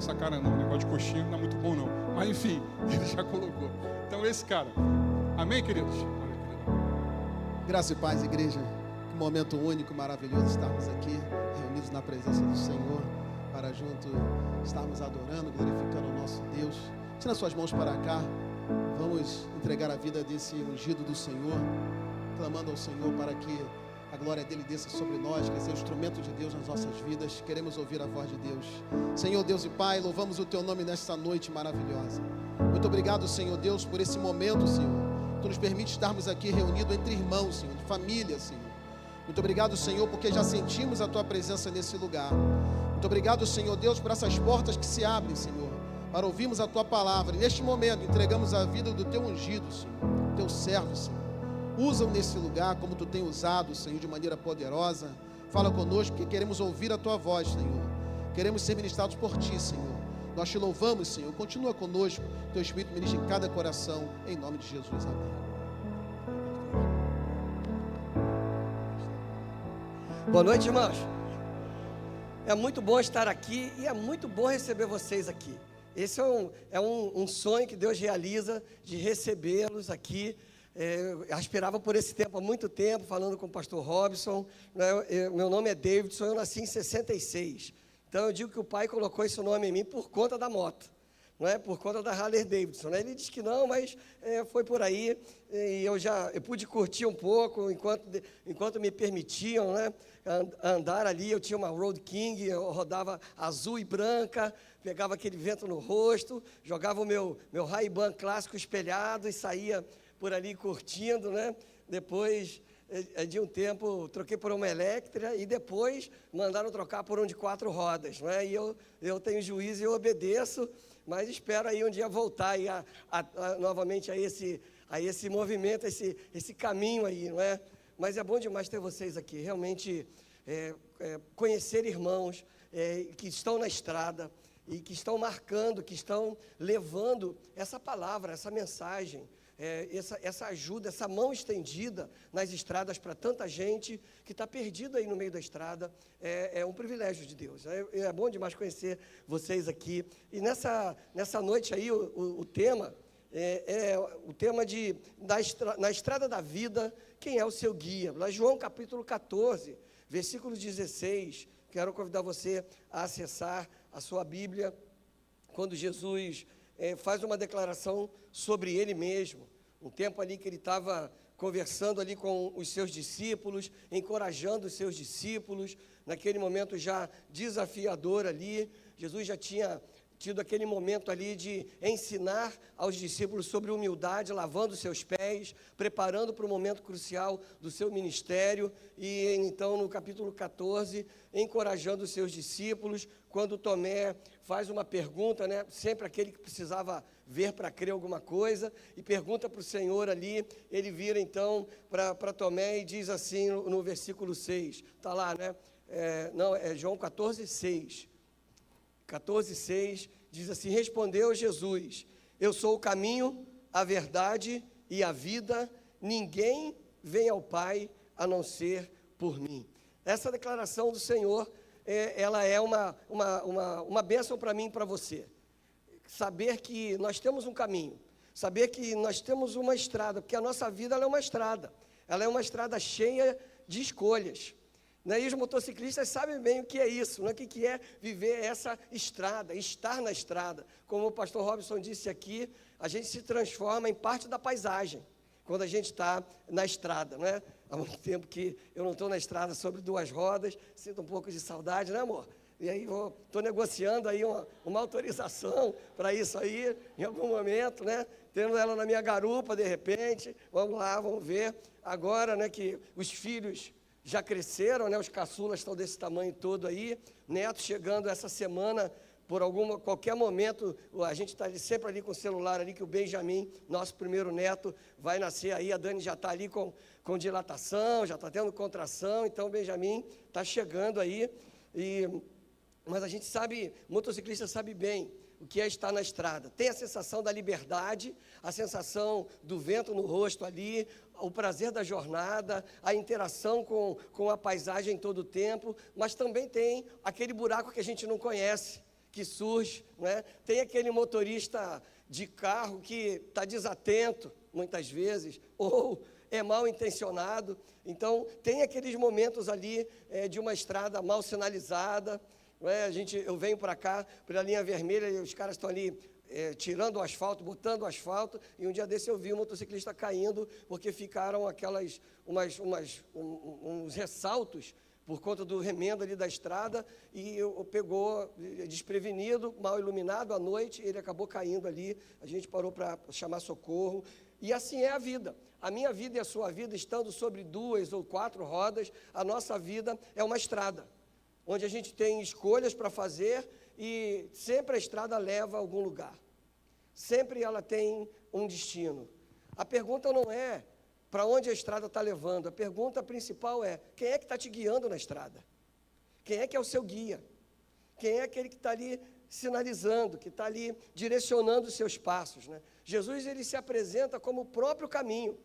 essa cara não, o negócio de coxinha não é muito bom não. Mas enfim, ele já colocou. Então esse cara. Amém, queridos? Graça e paz, igreja. Que momento único, maravilhoso estarmos aqui, reunidos na presença do Senhor, para junto estarmos adorando, glorificando o nosso Deus. Tira suas mãos para cá. Vamos entregar a vida desse ungido do Senhor, clamando ao Senhor para que a glória dele desça sobre nós, que seja o instrumento de Deus nas nossas vidas. Queremos ouvir a voz de Deus. Senhor Deus e Pai, louvamos o teu nome nesta noite maravilhosa. Muito obrigado, Senhor Deus, por esse momento, Senhor. Tu nos permite estarmos aqui reunidos entre irmãos, Senhor, de família, Senhor. Muito obrigado, Senhor, porque já sentimos a tua presença nesse lugar. Muito obrigado, Senhor Deus, por essas portas que se abrem, Senhor, para ouvirmos a tua palavra. E neste momento entregamos a vida do teu ungido, Senhor, teu servo, Senhor. Usa-o nesse lugar como tu tem usado, Senhor, de maneira poderosa. Fala conosco, porque queremos ouvir a tua voz, Senhor. Queremos ser ministrados por ti, Senhor. Nós te louvamos, Senhor. Continua conosco. Teu Espírito ministra em cada coração. Em nome de Jesus. Amém. Boa noite, irmãos. É muito bom estar aqui e é muito bom receber vocês aqui. Esse é um sonho que Deus realiza de recebê-los aqui. Eu aspirava por esse tempo há muito tempo, falando com o pastor Robson. Meu nome é Davidson, eu nasci em 66. Então eu digo que o pai colocou esse nome em mim por conta da moto, não é? Por conta da Harley Davidson, né? Ele disse que não, mas foi por aí. E eu pude curtir um pouco enquanto me permitiam, né, andar ali. Eu tinha uma Road King, eu rodava azul e branca, pegava aquele vento no rosto, jogava o meu Ray-Ban clássico espelhado e saía por ali curtindo, né? Depois de um tempo troquei por uma Electra e depois mandaram trocar por um de 4 rodas, né? E eu tenho juízo e eu obedeço, mas espero aí um dia voltar aí novamente a esse movimento, esse caminho aí, não é? Mas é bom demais ter vocês aqui, realmente conhecer irmãos que estão na estrada e que estão marcando, que estão levando essa palavra, essa mensagem, essa ajuda, essa mão estendida nas estradas para tanta gente que está perdida aí no meio da estrada. É um privilégio de Deus. É bom demais conhecer vocês aqui. E nessa noite aí, o tema o tema na estrada da vida, quem é o seu guia? Lá João capítulo 14, versículo 16. Quero convidar você a acessar a sua Bíblia, quando Jesus faz uma declaração sobre ele mesmo, um tempo ali que ele estava conversando ali com os seus discípulos, encorajando os seus discípulos, naquele momento já desafiador ali. Jesus já tinha tido aquele momento ali de ensinar aos discípulos sobre humildade, lavando seus pés, preparando para o momento crucial do seu ministério, e então no capítulo 14, encorajando os seus discípulos, quando Tomé faz uma pergunta, né, sempre aquele que precisava ver para crer alguma coisa, e pergunta para o Senhor ali, ele vira então para Tomé e diz assim no versículo 6, está lá, né, é João 14, 6, 14:6, diz assim: respondeu Jesus, eu sou o caminho, a verdade e a vida, ninguém vem ao Pai a não ser por mim. Essa declaração do Senhor, ela é uma bênção para mim e para você. Saber que nós temos um caminho, saber que nós temos uma estrada, porque a nossa vida ela é uma estrada cheia de escolhas. E os motociclistas sabem bem o que é isso, o que é viver essa estrada, estar na estrada. Como o pastor Robson disse aqui, a gente se transforma em parte da paisagem, quando a gente está na estrada, né? Há muito tempo que eu não estou na estrada sobre 2 rodas, sinto um pouco de saudade, né, amor? E aí estou negociando aí uma autorização para isso aí, em algum momento, né? Tendo ela na minha garupa, de repente, vamos lá, vamos ver. Agora, né, que os filhos já cresceram, né? Os caçulas estão desse tamanho todo aí, neto chegando essa semana, qualquer momento, a gente está sempre ali com o celular ali, que o Benjamin, nosso primeiro neto, vai nascer aí, a Dani já está ali com dilatação, já está tendo contração, então o Benjamin está chegando aí, mas a gente sabe, motociclista sabe bem o que é estar na estrada, tem a sensação da liberdade, a sensação do vento no rosto ali, o prazer da jornada, a interação com a paisagem todo o tempo, mas também tem aquele buraco que a gente não conhece, que surge, né? Tem aquele motorista de carro que está desatento, muitas vezes, ou é mal intencionado. Então, tem aqueles momentos ali de uma estrada mal sinalizada, não é? Eu venho para cá, pela linha vermelha, e os caras estão ali tirando o asfalto, botando o asfalto, e um dia desse eu vi um motociclista caindo, porque ficaram uns ressaltos por conta do remendo ali da estrada, e pegou desprevenido, mal iluminado à noite, ele acabou caindo ali, a gente parou para chamar socorro, e assim é a vida. A minha vida e a sua vida, estando sobre 2 ou 4 rodas, a nossa vida é uma estrada, onde a gente tem escolhas para fazer, e sempre a estrada leva a algum lugar. Sempre ela tem um destino. A pergunta não é para onde a estrada está levando. A pergunta principal é: quem é que está te guiando na estrada? Quem é que é o seu guia? Quem é aquele que está ali sinalizando, que está ali direcionando os seus passos, né? Jesus, ele se apresenta como o próprio caminho.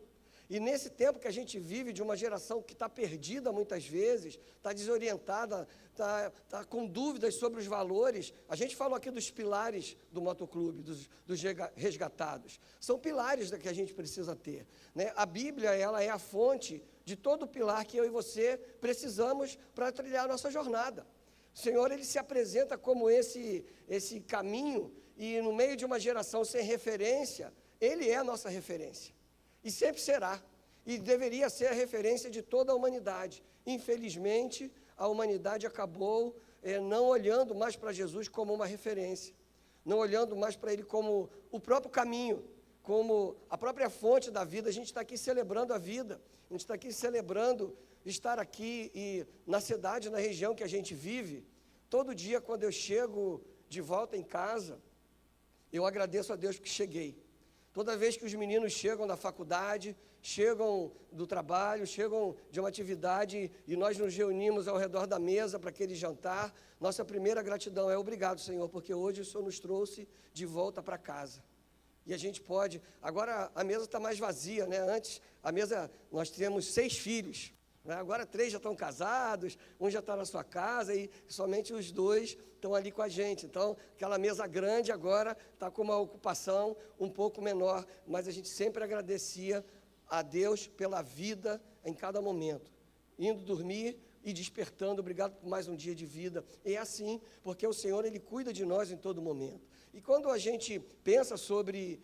E nesse tempo que a gente vive, de uma geração que está perdida muitas vezes, está desorientada, está com dúvidas sobre os valores, a gente falou aqui dos pilares do motoclube, dos resgatados. São pilares que a gente precisa ter, né? A Bíblia, ela é a fonte de todo o pilar que eu e você precisamos para trilhar a nossa jornada. O Senhor, ele se apresenta como esse caminho, e no meio de uma geração sem referência, ele é a nossa referência. E sempre será, e deveria ser a referência de toda a humanidade. Infelizmente, a humanidade acabou não olhando mais para Jesus como uma referência, não olhando mais para Ele como o próprio caminho, como a própria fonte da vida. A gente está aqui celebrando a vida, a gente está aqui celebrando estar aqui, e na cidade, na região que a gente vive, todo dia quando eu chego de volta em casa, eu agradeço a Deus porque cheguei. Toda vez que os meninos chegam da faculdade, chegam do trabalho, chegam de uma atividade, e nós nos reunimos ao redor da mesa para aquele jantar, nossa primeira gratidão é: obrigado, Senhor, porque hoje o Senhor nos trouxe de volta para casa. E a gente pode, agora a mesa está mais vazia, né? Antes, a mesa, nós temos 6 filhos, né? Agora 3 já estão casados, um já está na sua casa, e somente os 2 estão ali com a gente. Então, aquela mesa grande agora está com uma ocupação um pouco menor, mas a gente sempre agradecia a Deus pela vida em cada momento, indo dormir e despertando. Obrigado por mais um dia de vida. E é assim, porque o Senhor, ele cuida de nós em todo momento. E quando a gente pensa sobre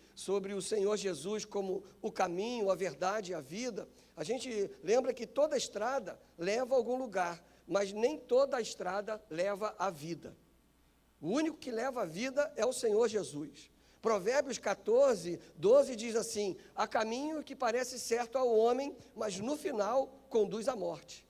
o Senhor Jesus como o caminho, a verdade e a vida, a gente lembra que toda estrada leva a algum lugar, mas nem toda a estrada leva à vida. O único que leva a vida é o Senhor Jesus. Provérbios 14, 12 diz assim: há caminho que parece certo ao homem, mas no final conduz à morte.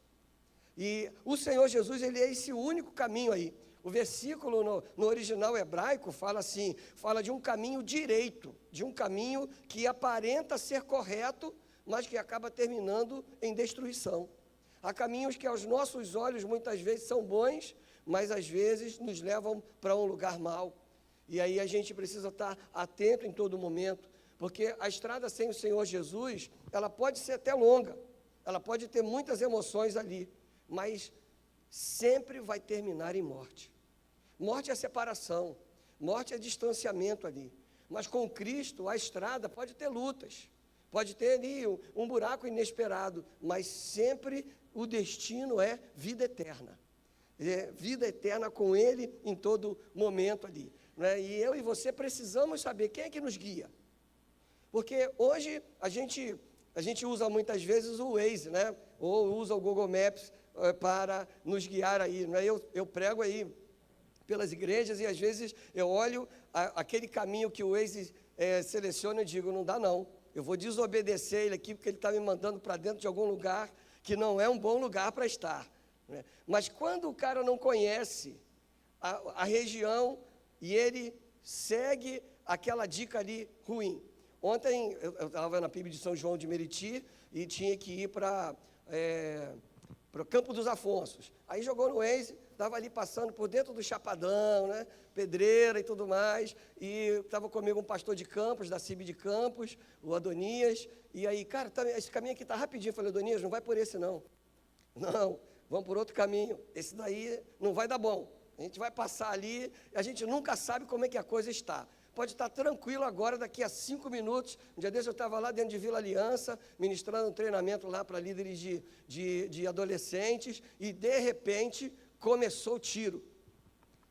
E o Senhor Jesus, ele é esse único caminho aí. O versículo no original hebraico fala assim, fala de um caminho direito, de um caminho que aparenta ser correto, mas que acaba terminando em destruição. Há caminhos que aos nossos olhos muitas vezes são bons, mas às vezes nos levam para um lugar mau. E aí a gente precisa estar atento em todo momento, porque a estrada sem o Senhor Jesus, ela pode ser até longa, ela pode ter muitas emoções ali, mas sempre vai terminar em morte. Morte é separação, morte é distanciamento ali. Mas com Cristo, a estrada pode ter lutas, pode ter ali um buraco inesperado, mas sempre o destino é vida eterna. É vida eterna com Ele em todo momento ali, né? E eu e você precisamos saber quem é que nos guia. Porque hoje a gente usa muitas vezes o Waze, né? Ou usa o Google Maps para nos guiar aí, né? Eu prego aí pelas igrejas, e às vezes eu olho aquele caminho que o Waze seleciona e digo: não dá não, eu vou desobedecer ele aqui, porque ele está me mandando para dentro de algum lugar que não é um bom lugar para estar, né? Mas quando o cara não conhece a região e ele segue aquela dica ali ruim. Ontem eu estava na PIB de São João de Meriti e tinha que ir para o Campo dos Afonsos. Aí jogou no Waze, estava ali passando por dentro do Chapadão, né? Pedreira e tudo mais, e estava comigo um pastor de Campos, da CIB de Campos, o Adonias, e aí, cara, esse caminho aqui está rapidinho. Eu falei: Adonias, não vai por esse não. Não, vamos por outro caminho, esse daí não vai dar bom. A gente vai passar ali, a gente nunca sabe como é que a coisa está. Pode estar tranquilo agora, daqui a 5 minutos. Um dia desse eu estava lá dentro de Vila Aliança, ministrando um treinamento lá para líderes de adolescentes, e de repente começou o tiro.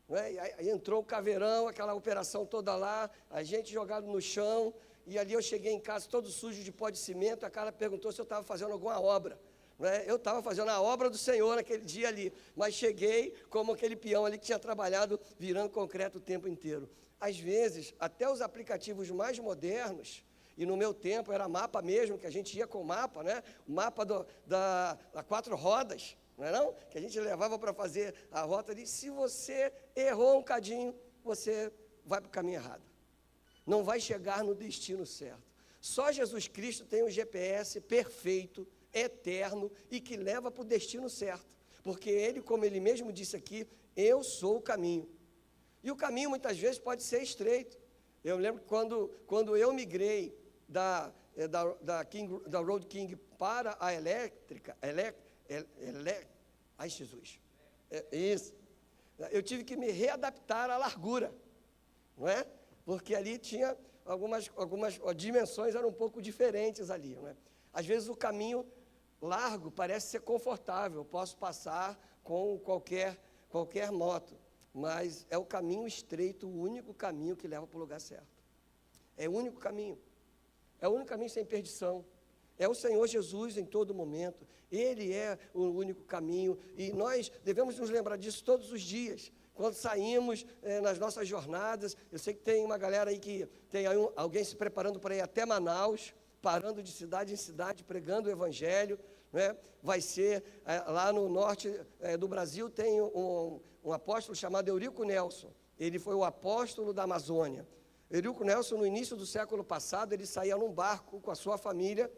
Né? E aí entrou o caveirão, aquela operação toda lá, a gente jogado no chão, e ali eu cheguei em casa todo sujo de pó de cimento, a cara perguntou se eu estava fazendo alguma obra. Né? Eu estava fazendo a obra do Senhor naquele dia ali, mas cheguei como aquele peão ali que tinha trabalhado virando concreto o tempo inteiro. Às vezes, até os aplicativos mais modernos, e no meu tempo era mapa mesmo, que a gente ia com mapa, né? O mapa da 4 rodas, não é não? Que a gente levava para fazer a rota ali. Se você errou um cadinho, você vai para o caminho errado. Não vai chegar no destino certo. Só Jesus Cristo tem um GPS perfeito, eterno e que leva para o destino certo. Porque Ele, como Ele mesmo disse aqui, eu sou o caminho. E o caminho muitas vezes pode ser estreito. Eu lembro que quando eu migrei da Road King para a elétrica, ai Jesus, isso, eu tive que me readaptar à largura, não é? Porque ali tinha algumas dimensões eram um pouco diferentes ali, não é? Às vezes o caminho largo parece ser confortável, eu posso passar com qualquer moto, mas é o caminho estreito, o único caminho que leva para o lugar certo. É o único caminho. É o único caminho sem perdição. É o Senhor Jesus em todo momento. Ele é o único caminho. E nós devemos nos lembrar disso todos os dias. Quando saímos nas nossas jornadas, eu sei que tem uma galera aí que tem aí alguém se preparando para ir até Manaus, parando de cidade em cidade, pregando o Evangelho. Né? Vai ser, lá no norte do Brasil, tem um apóstolo chamado Eurico Nelson. Ele foi o apóstolo da Amazônia. Eurico Nelson, no início do século passado, ele saía num barco com a sua família,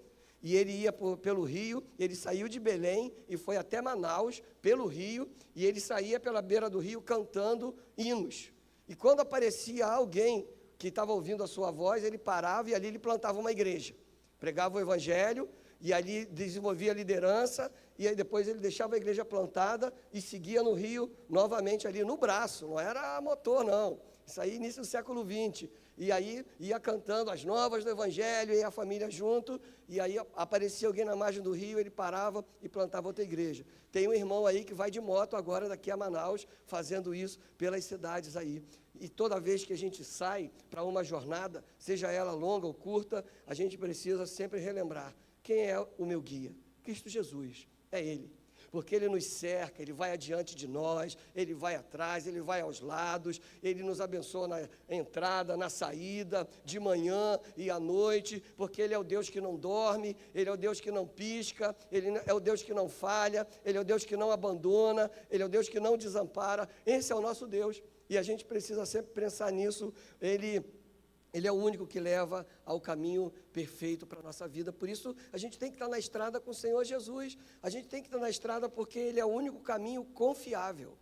e ele ia pelo rio, ele saiu de Belém e foi até Manaus, pelo rio, e ele saía pela beira do rio cantando hinos. E quando aparecia alguém que estava ouvindo a sua voz, ele parava e ali ele plantava uma igreja. Pregava o Evangelho, e ali desenvolvia a liderança, e aí depois ele deixava a igreja plantada e seguia no rio, novamente ali no braço, não era motor não, isso aí início do século XX, e aí ia cantando as novas do Evangelho, e a família junto, e aí aparecia alguém na margem do rio, ele parava e plantava outra igreja. Tem um irmão aí que vai de moto agora daqui a Manaus, fazendo isso pelas cidades aí. E toda vez que a gente sai para uma jornada, seja ela longa ou curta, a gente precisa sempre relembrar: quem é o meu guia? Cristo Jesus, é Ele. Porque Ele nos cerca, Ele vai adiante de nós, Ele vai atrás, Ele vai aos lados, Ele nos abençoa na entrada, na saída, de manhã e à noite, porque Ele é o Deus que não dorme, Ele é o Deus que não pisca, Ele é o Deus que não falha, Ele é o Deus que não abandona, Ele é o Deus que não desampara. Esse é o nosso Deus, e a gente precisa sempre pensar nisso. Ele é o único que leva ao caminho perfeito para a nossa vida. Por isso, a gente tem que estar na estrada com o Senhor Jesus. A gente tem que estar na estrada porque Ele é o único caminho confiável.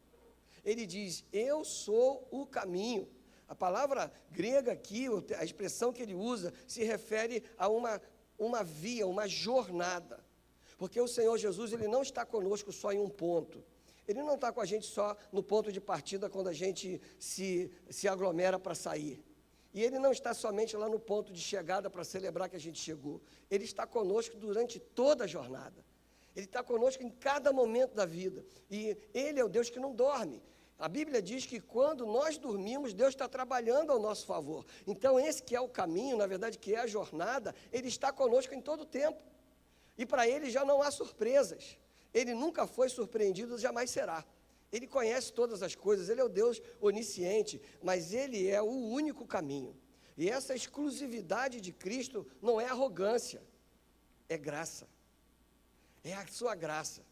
Ele diz: eu sou o caminho. A palavra grega aqui, a expressão que ele usa, se refere a uma via, uma jornada. Porque o Senhor Jesus, Ele não está conosco só em um ponto. Ele não está com a gente só no ponto de partida, quando a gente se aglomera para sair. E Ele não está somente lá no ponto de chegada para celebrar que a gente chegou. Ele está conosco durante toda a jornada. Ele está conosco em cada momento da vida. E Ele é o Deus que não dorme. A Bíblia diz que quando nós dormimos, Deus está trabalhando ao nosso favor. Então, esse que é o caminho, na verdade, que é a jornada, Ele está conosco em todo o tempo. E para Ele já não há surpresas. Ele nunca foi surpreendido, jamais será. Ele conhece todas as coisas, Ele é o Deus onisciente, mas Ele é o único caminho. E essa exclusividade de Cristo não é arrogância, é graça. É a sua graça.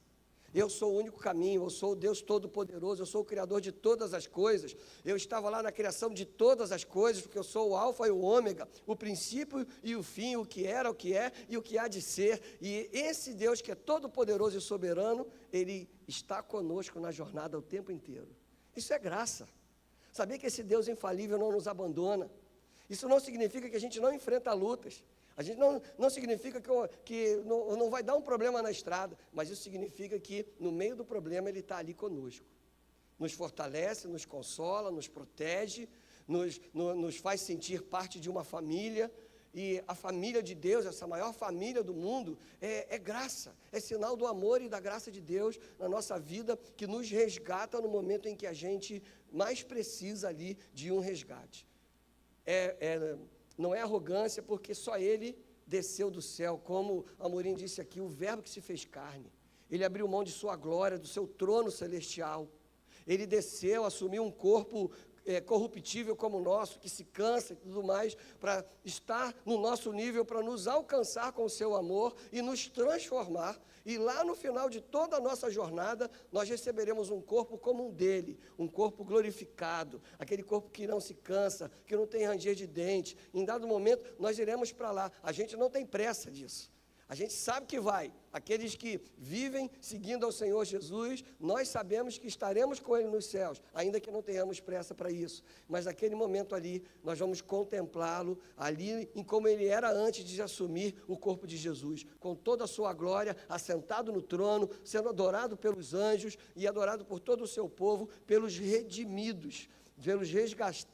Eu sou o único caminho, eu sou o Deus Todo-Poderoso, eu sou o Criador de todas as coisas. Eu estava lá na criação de todas as coisas, porque eu sou o Alfa e o Ômega, o princípio e o fim, o que era, o que é e o que há de ser. E esse Deus que é todo-poderoso e soberano, Ele está conosco na jornada o tempo inteiro. Isso é graça. Saber que esse Deus infalível não nos abandona. Isso não significa que a gente não enfrenta lutas. A gente não significa que não vai dar um problema na estrada, mas isso significa que no meio do problema Ele está ali conosco. nos fortalece, nos consola, nos protege, nos faz sentir parte de uma família. E a família de Deus, essa maior família do mundo, é graça, é sinal do amor e da graça de Deus na nossa vida, que nos resgata no momento em que a gente mais precisa ali de um resgate. Não é arrogância, porque só Ele desceu do céu, como Amorim disse aqui, o verbo que se fez carne. Ele abriu mão de sua glória, do seu trono celestial. Ele desceu, assumiu um corpo corruptível como o nosso, que se cansa e tudo mais, para estar no nosso nível, para nos alcançar com o seu amor e nos transformar. E lá no final de toda a nossa jornada, nós receberemos um corpo como um dele, um corpo glorificado, aquele corpo que não se cansa, que não tem ranger de dente. Em dado momento, nós iremos para lá. A gente não tem pressa disso. A gente sabe que vai. Aqueles que vivem seguindo ao Senhor Jesus, nós sabemos que estaremos com Ele nos céus, ainda que não tenhamos pressa para isso. Mas naquele momento ali, nós vamos contemplá-lo ali em como Ele era antes de assumir o corpo de Jesus, com toda a sua glória, assentado no trono, sendo adorado pelos anjos e adorado por todo o seu povo, pelos redimidos, pelos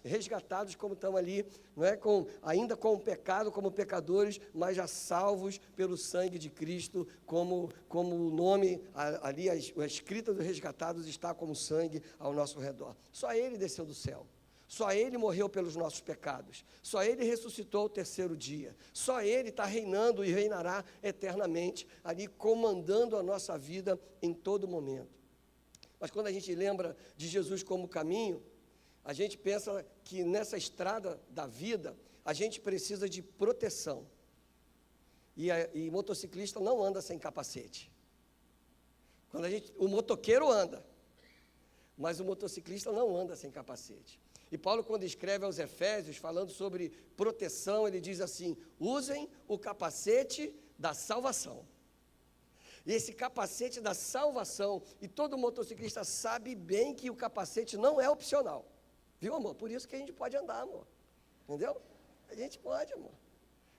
resgatados, como estão ali, não é? Ainda com o pecado, como pecadores, mas já salvos pelo sangue de Cristo, como o nome ali, a escrita dos resgatados está como sangue ao nosso redor. Só Ele desceu do céu, só Ele morreu pelos nossos pecados, só Ele ressuscitou ao terceiro dia, só Ele está reinando e reinará eternamente, ali comandando a nossa vida em todo momento. Mas quando a gente lembra de Jesus como caminho, a gente pensa que nessa estrada da vida, a gente precisa de proteção. E motociclista não anda sem capacete. O motoqueiro anda, mas o motociclista não anda sem capacete. E Paulo, quando escreve aos Efésios, falando sobre proteção, ele diz assim: usem o capacete da salvação. E esse capacete da salvação, e todo motociclista sabe bem que o capacete não é opcional. Viu, amor? Por isso que a gente pode andar, amor. Entendeu? A gente pode, amor.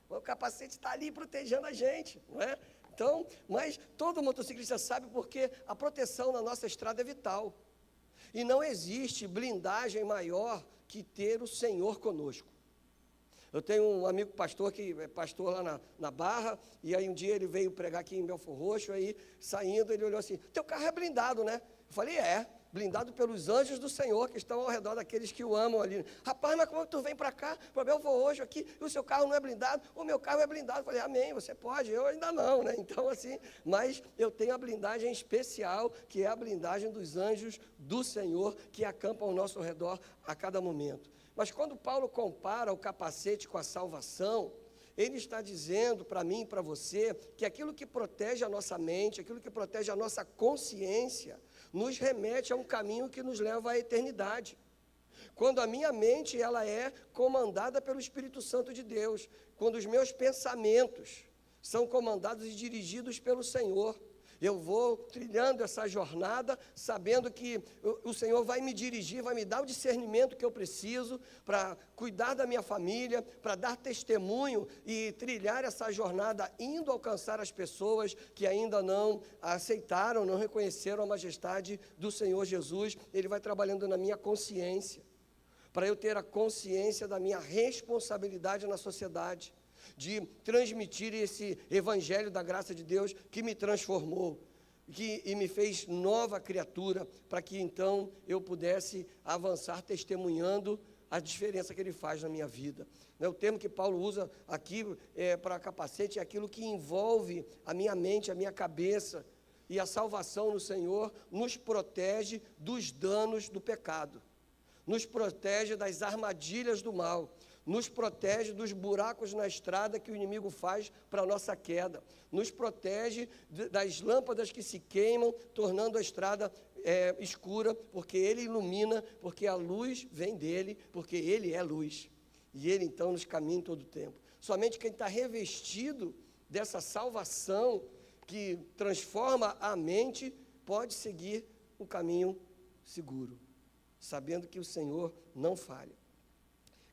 O capacete está ali protegendo a gente, não é? Então, mas todo motociclista sabe, porque a proteção na nossa estrada é vital. E não existe blindagem maior que ter o Senhor conosco. Eu tenho um amigo pastor, que é pastor lá na Barra, e aí um dia ele veio pregar aqui em Belfor Roxo, aí saindo ele olhou assim: teu carro é blindado, né? Eu falei: blindado pelos anjos do Senhor, que estão ao redor daqueles que o amam ali. Rapaz, mas como tu vem para cá, para Belfor Roxo aqui, e o seu carro não é blindado? O meu carro é blindado. Eu falei: amém, você pode, eu ainda não, né? Então assim, mas eu tenho a blindagem especial, que é a blindagem dos anjos do Senhor, que acampam ao nosso redor a cada momento. Mas quando Paulo compara o capacete com a salvação, ele está dizendo para mim e para você que aquilo que protege a nossa mente, aquilo que protege a nossa consciência, nos remete a um caminho que nos leva à eternidade. Quando a minha mente ela é comandada pelo Espírito Santo de Deus, quando os meus pensamentos são comandados e dirigidos pelo Senhor, eu vou trilhando essa jornada, sabendo que o Senhor vai me dirigir, vai me dar o discernimento que eu preciso para cuidar da minha família, para dar testemunho e trilhar essa jornada, indo alcançar as pessoas que ainda não aceitaram, não reconheceram a majestade do Senhor Jesus. Ele vai trabalhando na minha consciência, para eu ter a consciência da minha responsabilidade na sociedade, de transmitir esse evangelho da graça de Deus que me transformou e me fez nova criatura, para que então eu pudesse avançar testemunhando a diferença que Ele faz na minha vida. O termo que Paulo usa aqui para capacete é aquilo que envolve a minha mente, a minha cabeça, e a salvação no Senhor nos protege dos danos do pecado, nos protege das armadilhas do mal, nos protege dos buracos na estrada que o inimigo faz para a nossa queda, nos protege das lâmpadas que se queimam, tornando a estrada escura, porque Ele ilumina, porque a luz vem dEle, porque Ele é luz, e Ele então nos caminha em todo o tempo. Somente quem está revestido dessa salvação que transforma a mente pode seguir um caminho seguro, sabendo que o Senhor não falha.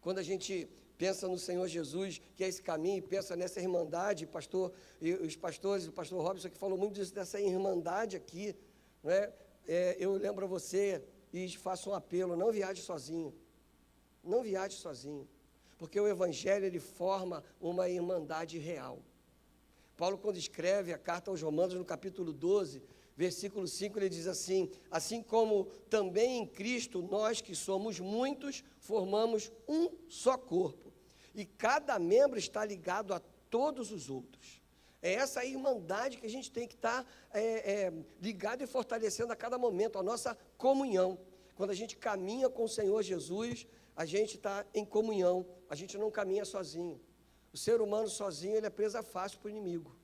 Quando a gente pensa no Senhor Jesus, que é esse caminho, e pensa nessa irmandade, os pastores, o pastor Robson que falou muito disso, dessa irmandade aqui, não é? Eu lembro a você, e faço um apelo: não viaje sozinho. Não viaje sozinho. Porque o Evangelho, ele forma uma irmandade real. Paulo, quando escreve a carta aos Romanos, no capítulo 12, versículo 5, ele diz assim: assim como também em Cristo, nós que somos muitos, formamos um só corpo, e cada membro está ligado a todos os outros. É essa irmandade que a gente tem que estar ligado e fortalecendo a cada momento, a nossa comunhão. Quando a gente caminha com o Senhor Jesus, a gente está em comunhão, a gente não caminha sozinho. O ser humano sozinho, ele é presa fácil para o inimigo.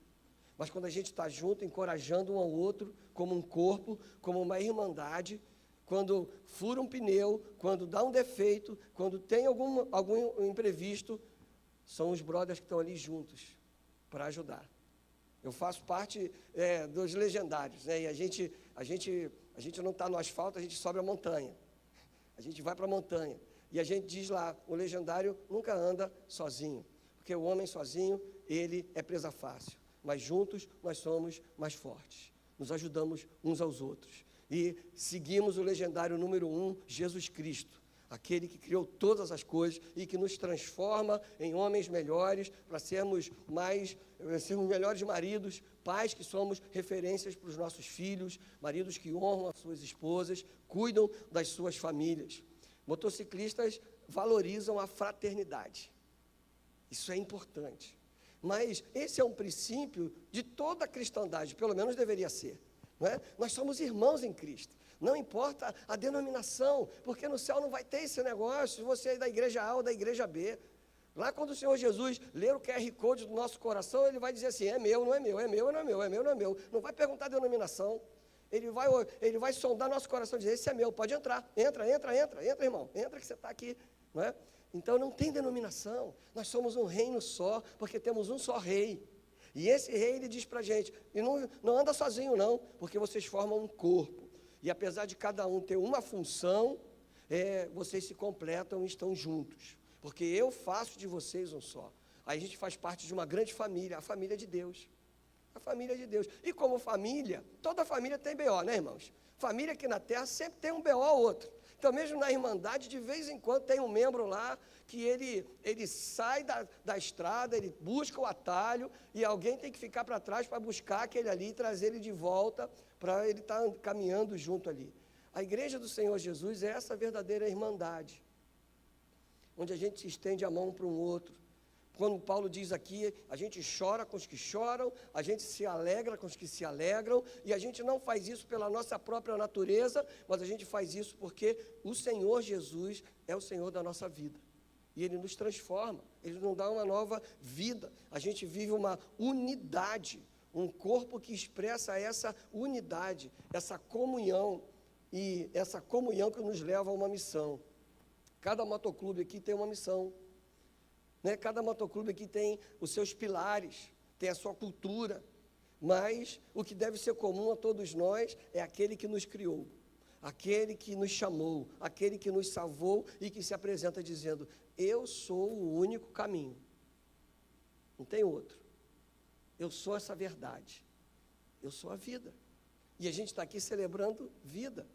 Mas quando a gente está junto, encorajando um ao outro, como um corpo, como uma irmandade, quando fura um pneu, quando dá um defeito, quando tem algum imprevisto, são os brothers que estão ali juntos para ajudar. Eu faço parte dos legendários, né? E a gente não está no asfalto, a gente sobe a montanha. A gente vai para a montanha. E a gente diz lá: o legendário nunca anda sozinho, porque o homem sozinho, ele é presa fácil. Mas juntos nós somos mais fortes, nos ajudamos uns aos outros. E seguimos o legendário número 1, Jesus Cristo, aquele que criou todas as coisas e que nos transforma em homens melhores, para sermos melhores maridos, pais que somos referências para os nossos filhos, maridos que honram as suas esposas, cuidam das suas famílias. Motociclistas valorizam a fraternidade. Isso é importante. Mas esse é um princípio de toda a cristandade, pelo menos deveria ser. Não é? Nós somos irmãos em Cristo. Não importa a denominação, porque no céu não vai ter esse negócio, se você é da igreja A ou da igreja B. Lá quando o Senhor Jesus ler o QR Code do nosso coração, ele vai dizer assim: é meu, não é meu, é meu, não é meu, é meu, não é meu. Não vai perguntar a denominação. Ele vai sondar nosso coração e dizer: esse é meu, pode entrar, entra, irmão, entra que você está aqui, não é? Então não tem denominação, nós somos um reino só, porque temos um só rei, e esse rei, ele diz para a gente: e não anda sozinho não, porque vocês formam um corpo, e apesar de cada um ter uma função, vocês se completam e estão juntos, porque eu faço de vocês um só. Aí a gente faz parte de uma grande família, a família de Deus. A família de Deus. E como família, toda família tem BO, né, irmãos? Família aqui na terra sempre tem um BO ou outro. Então, mesmo na Irmandade, de vez em quando tem um membro lá que ele sai da estrada, ele busca o atalho e alguém tem que ficar para trás para buscar aquele ali e trazer ele de volta para ele estar caminhando junto ali. A igreja do Senhor Jesus é essa verdadeira irmandade, onde a gente se estende a mão para um outro. Quando Paulo diz aqui, a gente chora com os que choram, a gente se alegra com os que se alegram, e a gente não faz isso pela nossa própria natureza, mas a gente faz isso porque o Senhor Jesus é o Senhor da nossa vida. E Ele nos transforma, Ele nos dá uma nova vida. A gente vive uma unidade, um corpo que expressa essa unidade, essa comunhão, e essa comunhão que nos leva a uma missão. Cada motoclube aqui tem uma missão. Né? Cada motoclube aqui tem os seus pilares, tem a sua cultura, mas o que deve ser comum a todos nós é aquele que nos criou, aquele que nos chamou, aquele que nos salvou e que se apresenta dizendo: eu sou o único caminho, não tem outro, eu sou essa verdade, eu sou a vida. E a gente está aqui celebrando vida,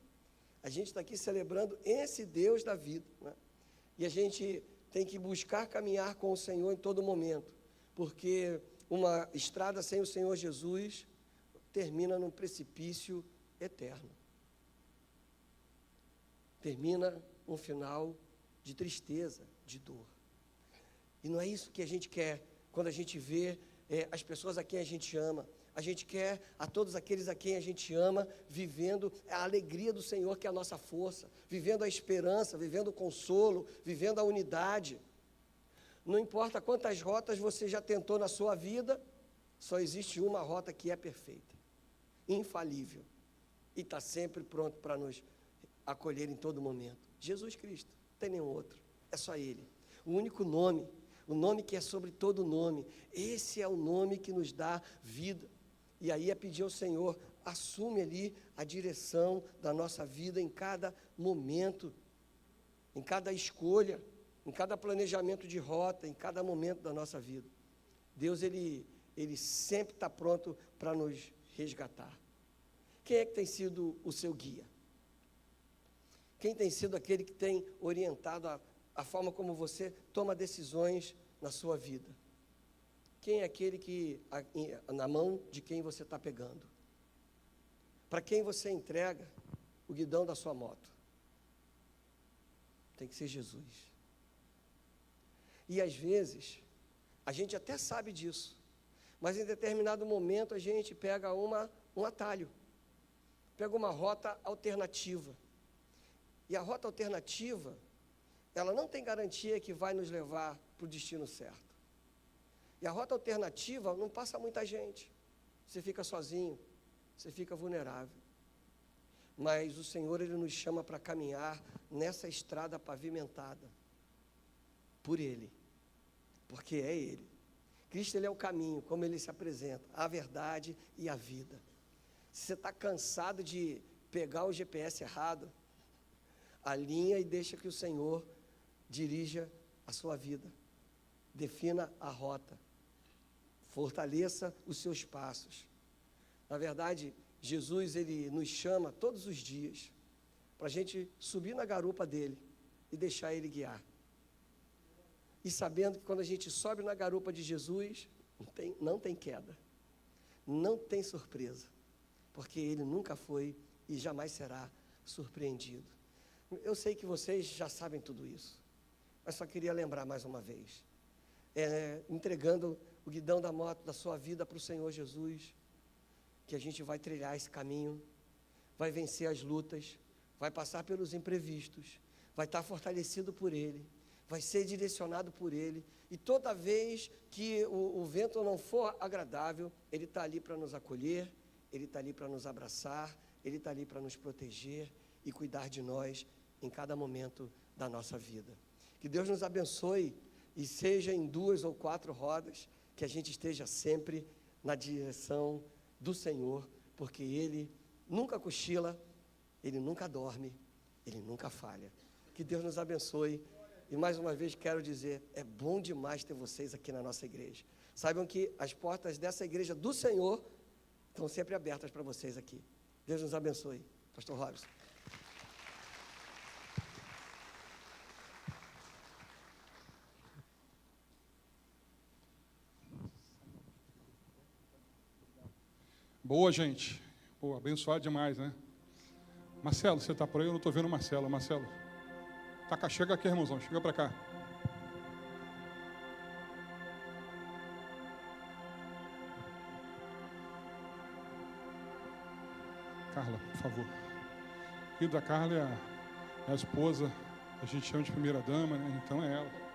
a gente está aqui celebrando esse Deus da vida, né? E a gente tem que buscar caminhar com o Senhor em todo momento, porque uma estrada sem o Senhor Jesus termina num precipício eterno. Termina um final de tristeza, de dor. E não é isso que a gente quer quando a gente vê as pessoas a quem a gente ama. A gente quer a todos aqueles a quem a gente ama, vivendo a alegria do Senhor, que é a nossa força, vivendo a esperança, vivendo o consolo, vivendo a unidade. Não importa quantas rotas você já tentou na sua vida, só existe uma rota que é perfeita, infalível, e está sempre pronto para nos acolher em todo momento. Jesus Cristo, não tem nenhum outro, é só Ele. O único nome, o nome que é sobre todo nome, esse é o nome que nos dá vida. E aí é pedir ao Senhor: assume ali a direção da nossa vida em cada momento, em cada escolha, em cada planejamento de rota, em cada momento da nossa vida. Deus, Ele sempre está pronto para nos resgatar. Quem é que tem sido o seu guia? Quem tem sido aquele que tem orientado a forma como você toma decisões na sua vida? Quem é aquele que, na mão de quem você está pegando? Para quem você entrega o guidão da sua moto? Tem que ser Jesus. E às vezes, a gente até sabe disso, mas em determinado momento a gente pega um atalho, pega uma rota alternativa. E a rota alternativa, ela não tem garantia que vai nos levar para o destino certo. E a rota alternativa não passa muita gente. Você fica sozinho, você fica vulnerável. Mas o Senhor, Ele nos chama para caminhar nessa estrada pavimentada por Ele, porque é Ele. Cristo, Ele é o caminho, como Ele se apresenta, a verdade e a vida. Se você está cansado de pegar o GPS errado, alinha e deixa que o Senhor dirija a sua vida. Defina a rota. Fortaleça os seus passos. Na verdade, Jesus, Ele nos chama todos os dias para a gente subir na garupa dEle e deixar Ele guiar. E sabendo que quando a gente sobe na garupa de Jesus, não tem queda, não tem surpresa, porque Ele nunca foi e jamais será surpreendido. Eu sei que vocês já sabem tudo isso, mas só queria lembrar mais uma vez. Entregando o guidão da moto da sua vida para o Senhor Jesus, que a gente vai trilhar esse caminho, vai vencer as lutas, vai passar pelos imprevistos, vai estar fortalecido por Ele, vai ser direcionado por Ele, e toda vez que o vento não for agradável, Ele está ali para nos acolher, Ele está ali para nos abraçar, Ele está ali para nos proteger e cuidar de nós em cada momento da nossa vida. Que Deus nos abençoe e seja em 2 ou 4 rodas, que a gente esteja sempre na direção do Senhor, porque Ele nunca cochila, Ele nunca dorme, Ele nunca falha. Que Deus nos abençoe. E mais uma vez quero dizer, é bom demais ter vocês aqui na nossa igreja. Saibam que as portas dessa igreja do Senhor estão sempre abertas para vocês aqui. Deus nos abençoe. Pastor Robson. Boa, gente. Pô, abençoado demais, né? Marcelo, você está por aí? Eu não estou vendo o Marcelo. Marcelo, tá cá, chega aqui, irmãozão. Chega para cá. Carla, por favor. E da Carla é a esposa, a gente chama de primeira dama, né? Então é ela.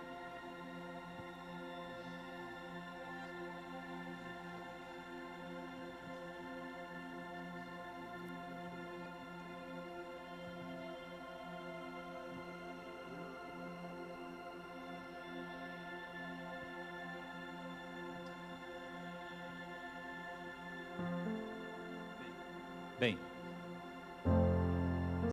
Bem,